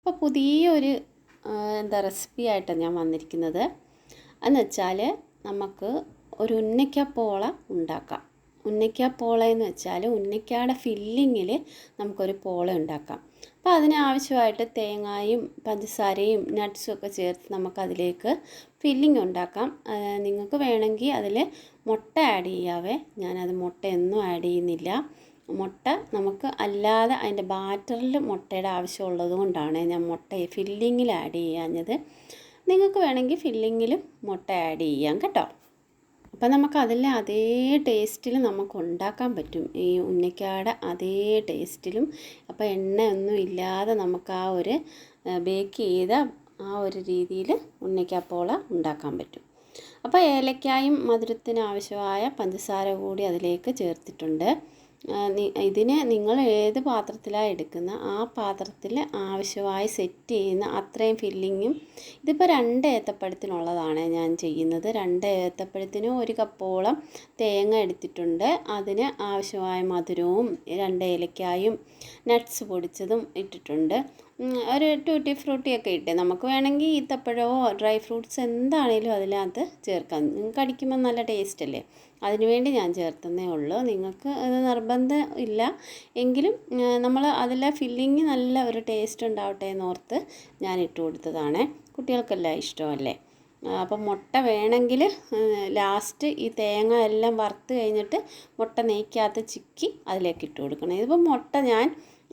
അപ്പോൾ പുതിയൊരു റെസിപ്പി ആയിട്ടാണ് ഞാൻ വന്നിരിക്കുന്നത്. എന്ന് വെച്ചാൽ നമുക്ക് ഒരു ഉന്നക്കാപ്പോള ഉണ്ടാക്കാം. ഉന്നക്കാപ്പോള എന്ന് വെച്ചാൽ ഉന്നക്കായുടെ ഫില്ലിങ്ങിൽ നമുക്കൊരു പോള ഉണ്ടാക്കാം. അപ്പോൾ അതിനാവശ്യമായിട്ട് തേങ്ങയും പഞ്ചസാരയും നട്ട്സും ഒക്കെ ചേർത്ത് നമുക്കതിലേക്ക് ഫില്ലിങ് ഉണ്ടാക്കാം. നിങ്ങൾക്ക് വേണമെങ്കിൽ അതിൽ മുട്ട ആഡ് ചെയ്യാവേ. ഞാനത് മുട്ടയൊന്നും ആഡ് ചെയ്യുന്നില്ല. മുട്ട നമുക്ക് അല്ലാതെ അതിൻ്റെ ബാറ്ററിൽ മുട്ടയുടെ ആവശ്യമുള്ളത് കൊണ്ടാണ് ഞാൻ മുട്ട ഫില്ലിങ്ങിൽ ആഡ് ചെയ്യാഞ്ഞത്. നിങ്ങൾക്ക് വേണമെങ്കിൽ ഫില്ലിങ്ങിലും മുട്ട ആഡ് ചെയ്യാം കേട്ടോ. അപ്പം നമുക്ക് അതിലെ അതേ ടേസ്റ്റിൽ നമുക്ക് ഉണ്ടാക്കാൻ പറ്റും, ഈ ഉന്നക്കായുടെ അതേ ടേസ്റ്റിലും. അപ്പോൾ എണ്ണയൊന്നും ഇല്ലാതെ നമുക്ക് ആ ഒരു ബേക്ക് ചെയ്ത ആ ഒരു രീതിയിൽ ഉന്നക്കാപ്പോള ഉണ്ടാക്കാൻ പറ്റും. അപ്പോൾ ഏലക്കായും മധുരത്തിന് ആവശ്യമായ പഞ്ചസാര കൂടി അതിലേക്ക് ചേർത്തിട്ടുണ്ട്. ഇതിന് നിങ്ങൾ ഏത് പാത്രത്തിലാണ് എടുക്കുന്ന ആ പാത്രത്തിൽ ആവശ്യമായി സെറ്റ് ചെയ്യുന്ന അത്രയും ഫില്ലിങ്ങും. ഇതിപ്പോൾ 2 ഏത്തപ്പഴത്തിനുള്ളതാണ് ഞാൻ ചെയ്യുന്നത്. 2 ഏത്തപ്പഴത്തിന് 1 കപ്പോളം തേങ്ങ എടുത്തിട്ടുണ്ട്. അതിന് ആവശ്യമായ മധുരവും 2 ഏലക്കായും നട്ട്സ് പൊടിച്ചതും ഇട്ടിട്ടുണ്ട്. ഒരു ടൂട്ടി ഫ്രൂട്ടിയൊക്കെ ഇട്ട് നമുക്ക് വേണമെങ്കിൽ ഈത്തപ്പഴമോ ഡ്രൈ ഫ്രൂട്ട്സ് എന്താണേലും അതിനകത്ത് ചേർക്കാം. നിങ്ങൾക്ക് അടിക്കുമ്പോൾ നല്ല ടേസ്റ്റ് അല്ലേ, അതിനുവേണ്ടി ഞാൻ ചേർത്തന്നേ ഉള്ളൂ. നിങ്ങൾക്ക് അത് നിർബന്ധം ഇല്ല എങ്കിലും നമ്മൾ അതിലെ ഫില്ലിങ് നല്ല ഒരു ടേസ്റ്റ് ഉണ്ടാവട്ടെ എന്നോർത്ത് ഞാൻ ഇട്ട് കൊടുത്തതാണ്. കുട്ടികൾക്കെല്ലാം ഇഷ്ടമല്ലേ. അപ്പം മുട്ട വേണമെങ്കിൽ ലാസ്റ്റ് ഈ തേങ്ങ എല്ലാം വറുത്ത് കഴിഞ്ഞിട്ട് മുട്ട നെയ്ക്കകത്ത് ചിക്കി അതിലേക്ക് ഇട്ട് കൊടുക്കണം. ഇതിപ്പോൾ മുട്ട ഞാൻ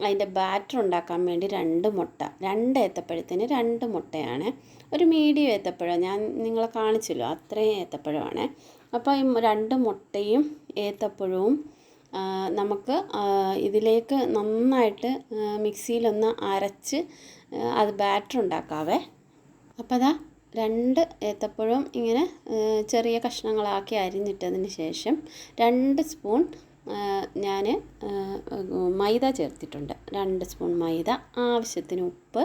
അതിൻ്റെ ബാറ്റർ ഉണ്ടാക്കാൻ വേണ്ടി 2 മുട്ട, 2 ഏത്തപ്പഴത്തിന് 2 മുട്ടയാണ്. ഒരു മീഡിയം ഏത്തപ്പഴം ഞാൻ നിങ്ങളെ കാണിച്ചല്ലോ, അത്രയും ഏത്തപ്പഴമാണ്. അപ്പോൾ ഈ 2 മുട്ടയും ഏത്തപ്പഴവും നമുക്ക് ഇതിലേക്ക് നന്നായിട്ട് മിക്സിയിലൊന്ന് അരച്ച് അത് ബാറ്റർ ഉണ്ടാക്കാവേ. അപ്പോൾ അതാ 2 ഏത്തപ്പഴവും ഇങ്ങനെ ചെറിയ കഷ്ണങ്ങളാക്കി അരിഞ്ഞിട്ടതിന് ശേഷം 2 സ്പൂൺ ഞാൻ മൈദ ചേർത്തിട്ടുണ്ട്. 2 സ്പൂൺ മൈദ, ആവശ്യത്തിന് ഉപ്പ്,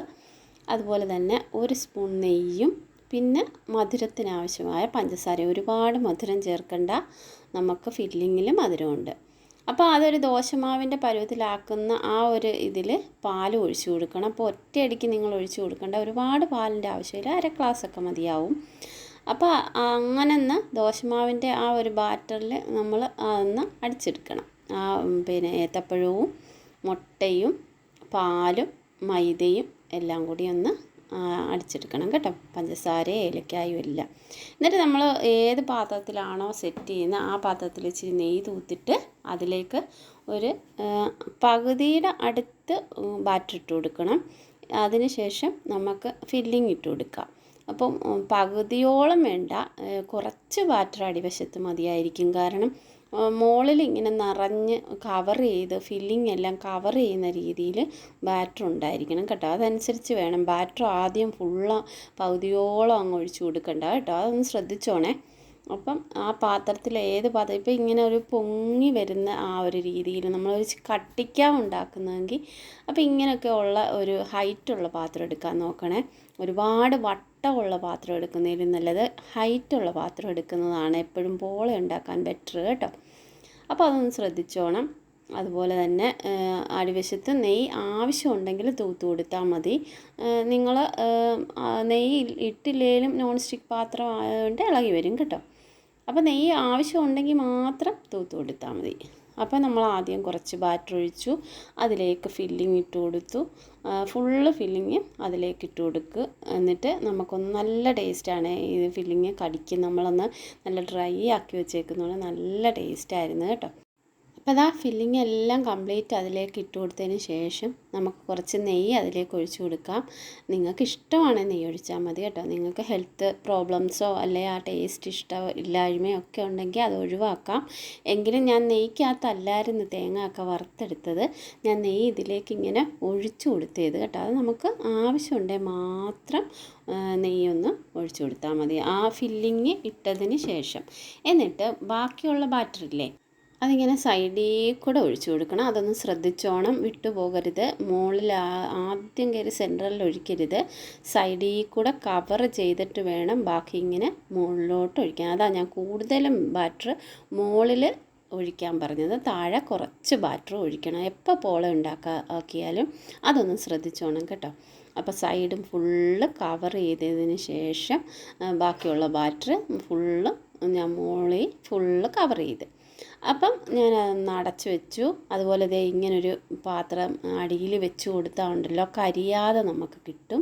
അതുപോലെ തന്നെ 1 സ്പൂൺ നെയ്യും, പിന്നെ മധുരത്തിനാവശ്യമായ പഞ്ചസാര. ഒരുപാട് മധുരം ചേർക്കണ്ട, നമുക്ക് ഫില്ലിങ്ങിൽ മധുരമുണ്ട്. അപ്പോൾ അതൊരു ദോശമാവിൻ്റെ പരുവത്തിലാക്കുന്ന ആ ഒരു ഇതിൽ പാൽ ഒഴിച്ചു കൊടുക്കണം. അപ്പോൾ ഒറ്റയടിക്ക് നിങ്ങൾ ഒഴിച്ചു കൊടുക്കേണ്ട, ഒരുപാട് പാലിൻ്റെ ആവശ്യമില്ല, 1/2 ഗ്ലാസ്സൊക്കെ മതിയാവും. അപ്പോൾ അങ്ങനെ ദോശമാവിൻ്റെ ആ ഒരു ബാറ്ററിൽ നമ്മൾ അതൊന്ന് അടിച്ചെടുക്കണം. പിന്നെ ഏത്തപ്പഴവും മുട്ടയും പാലും മൈദയും എല്ലാം കൂടി ഒന്ന് അടിച്ചെടുക്കണം കേട്ടോ, പഞ്ചസാര ഏലക്കായും എല്ലാം. എന്നിട്ട് നമ്മൾ ഏത് പാത്രത്തിലാണോ സെറ്റ് ചെയ്യുന്നത് ആ പാത്രത്തിൽ ഇച്ചിരി നെയ്യ് തൂത്തിട്ട് അതിലേക്ക് ഒരു പകുതിയുടെ അടുത്ത് ബാറ്റർ ഇട്ട് കൊടുക്കണം. അതിന് ശേഷം നമുക്ക് ഫില്ലിങ് ഇട്ട് കൊടുക്കാം. അപ്പം പകുതിയോളം വേണ്ട, കുറച്ച് ബാറ്റർ അടിവശത്ത് മതിയായിരിക്കും. കാരണം മുകളിൽ ഇങ്ങനെ നിറഞ്ഞ് കവർ ചെയ്ത് ഫില്ലിങ് എല്ലാം കവർ ചെയ്യുന്ന രീതിയിൽ ബാറ്റർ ഉണ്ടായിരിക്കണം കേട്ടോ. അതനുസരിച്ച് വേണം. ബാറ്റർ ആദ്യം പകുതിയോളം അങ്ങ് ഒഴിച്ചു കൊടുക്കണ്ട കേട്ടോ, അതൊന്ന് ശ്രദ്ധിച്ചോണേ. അപ്പം ആ പാത്രത്തിൽ ഏത് പാത്രം, ഇപ്പോൾ ഇങ്ങനെ ഒരു പൊങ്ങി വരുന്ന ആ ഒരു രീതിയിൽ നമ്മളൊരു കട്ടിക്കാൻ ഉണ്ടാക്കുന്നതെങ്കിൽ അപ്പോൾ ഇങ്ങനെയൊക്കെ ഉള്ള ഒരു ഹൈറ്റുള്ള പാത്രം എടുക്കാൻ നോക്കണേ. ഒരുപാട് വട്ടമുള്ള പാത്രം എടുക്കുന്നതിലും നല്ലത് ഹൈറ്റുള്ള പാത്രം എടുക്കുന്നതാണ് എപ്പോഴും പോള ഉണ്ടാക്കാൻ ബെറ്റർ കേട്ടോ. അപ്പോൾ അതൊന്ന് ശ്രദ്ധിച്ചോണം. അതുപോലെ തന്നെ അടിവശത്ത് നെയ്യ് ആവശ്യമുണ്ടെങ്കിൽ തൂത്ത് കൊടുത്താൽ മതി. നിങ്ങൾ നെയ്യ് ഇട്ടില്ലെങ്കിലും നോൺ സ്റ്റിക്ക് പാത്രം ആയതുകൊണ്ട് ഇളകി വരും കേട്ടോ. അപ്പോൾ നെയ്യ് ആവശ്യമുണ്ടെങ്കിൽ മാത്രം തൂത്ത് കൊടുത്താൽ മതി. അപ്പോൾ നമ്മൾ ആദ്യം കുറച്ച് ബാറ്റർ ഒഴിച്ചു, അതിലേക്ക് ഫില്ലിങ് ഇട്ട് കൊടുത്തു. ഫുള്ള് ഫില്ലിങ് അതിലേക്ക് ഇട്ട് കൊടുക്കുക. എന്നിട്ട് നമുക്കൊന്ന് നല്ല ടേസ്റ്റാണ് ഈ ഫില്ലിങ് കടിക്കും. നമ്മളൊന്ന് നല്ല ഡ്രൈ ആക്കി വെച്ചേക്കുന്നതുകൊണ്ട് നല്ല ടേസ്റ്റായിരുന്നു കേട്ടോ. അപ്പോൾ അതാ ഫില്ലിങ് എല്ലാം കംപ്ലീറ്റ് അതിലേക്ക് ഇട്ട് കൊടുത്തതിന് ശേഷം നമുക്ക് കുറച്ച് നെയ്യ് അതിലേക്ക് ഒഴിച്ചു കൊടുക്കാം. നിങ്ങൾക്ക് ഇഷ്ടമാണെങ്കിൽ നെയ്യ് ഒഴിച്ചാൽ മതി കേട്ടോ. നിങ്ങൾക്ക് ഹെൽത്ത് പ്രോബ്ലംസോ അല്ലെങ്കിൽ ആ ടേസ്റ്റ് ഇല്ലായ്മയോ ഒക്കെ ഉണ്ടെങ്കിൽ അത് ഒഴിവാക്കാം. എങ്കിലും ഞാൻ നെയ്ക്കകത്തല്ലായിരുന്നു തേങ്ങ ഒക്കെ വറുത്തെടുത്തത്, ഞാൻ നെയ്യ് ഇതിലേക്ക് ഇങ്ങനെ ഒഴിച്ചു കൊടുത്തത് കേട്ടോ. അത് നമുക്ക് ആവശ്യമുണ്ടെങ്കിൽ മാത്രം നെയ്യൊന്ന് ഒഴിച്ചു കൊടുത്താൽ മതി ആ ഫില്ലിങ് ഇട്ടതിന് ശേഷം. എന്നിട്ട് ബാക്കിയുള്ള ബാറ്ററില്ലേ അതിങ്ങനെ സൈഡിൽ കൂടെ ഒഴിച്ചു കൊടുക്കണം. അതൊന്ന് ശ്രദ്ധിച്ചോണം, വിട്ടുപോകരുത്. മുകളിൽ ആദ്യം കയറി സെൻറ്ററിൽ ഒഴിക്കരുത്, സൈഡിൽ കൂടെ കവർ ചെയ്തിട്ട് വേണം ബാക്കി ഇങ്ങനെ മുകളിലോട്ട് ഒഴിക്കാൻ. അതാ ഞാൻ കൂടുതലും ബാറ്റർ മുകളിൽ ഒഴിക്കാൻ പറഞ്ഞത്. താഴെ കുറച്ച് ബാറ്റർ ഒഴിക്കണം. എപ്പോൾ പോള ആക്കിയാലും അതൊന്ന് ശ്രദ്ധിച്ചോണം കേട്ടോ. അപ്പോൾ സൈഡും ഫുള്ള് കവർ ചെയ്തതിന് ശേഷം ബാക്കിയുള്ള ബാറ്റർ ഫുള്ള് ഞാൻ മുകളിൽ ഫുള്ള് കവർ ചെയ്ത്. അപ്പം ഞാൻ അതൊന്ന് അടച്ച് വെച്ചു. അതുപോലെ ദേ ഇങ്ങനൊരു പാത്രം അടിയിൽ വെച്ച് കൊടുത്താൽ ഉണ്ടല്ലോ കരിയാതെ നമുക്ക് കിട്ടും.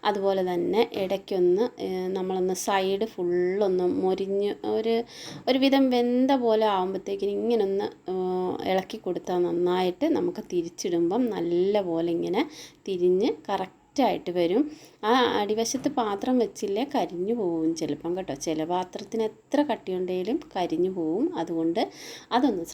അതുപോലെ തന്നെ ഇടയ്ക്കൊന്ന് നമ്മളൊന്ന് സൈഡ് ഫുള്ളൊന്ന് മൊരിഞ്ഞ് ഒരുവിധം വെന്ത പോലെ ആകുമ്പോഴത്തേക്കിന് ഇങ്ങനൊന്ന് ഇളക്കി കൊടുത്താൽ നന്നായിട്ട് നമുക്ക് തിരിച്ചിടുമ്പം നല്ല പോലെ ഇങ്ങനെ തിരിഞ്ഞ് കറക്റ്റായിട്ട് വരും. ആ അടിവശത്ത് പാത്രം വെച്ചില്ലേ കരിഞ്ഞു പോവും ചിലപ്പം കേട്ടോ. ചില പാത്രത്തിന് എത്ര കട്ടിയുണ്ടെങ്കിലും കരിഞ്ഞു പോവും. അതുകൊണ്ട് അതൊന്ന്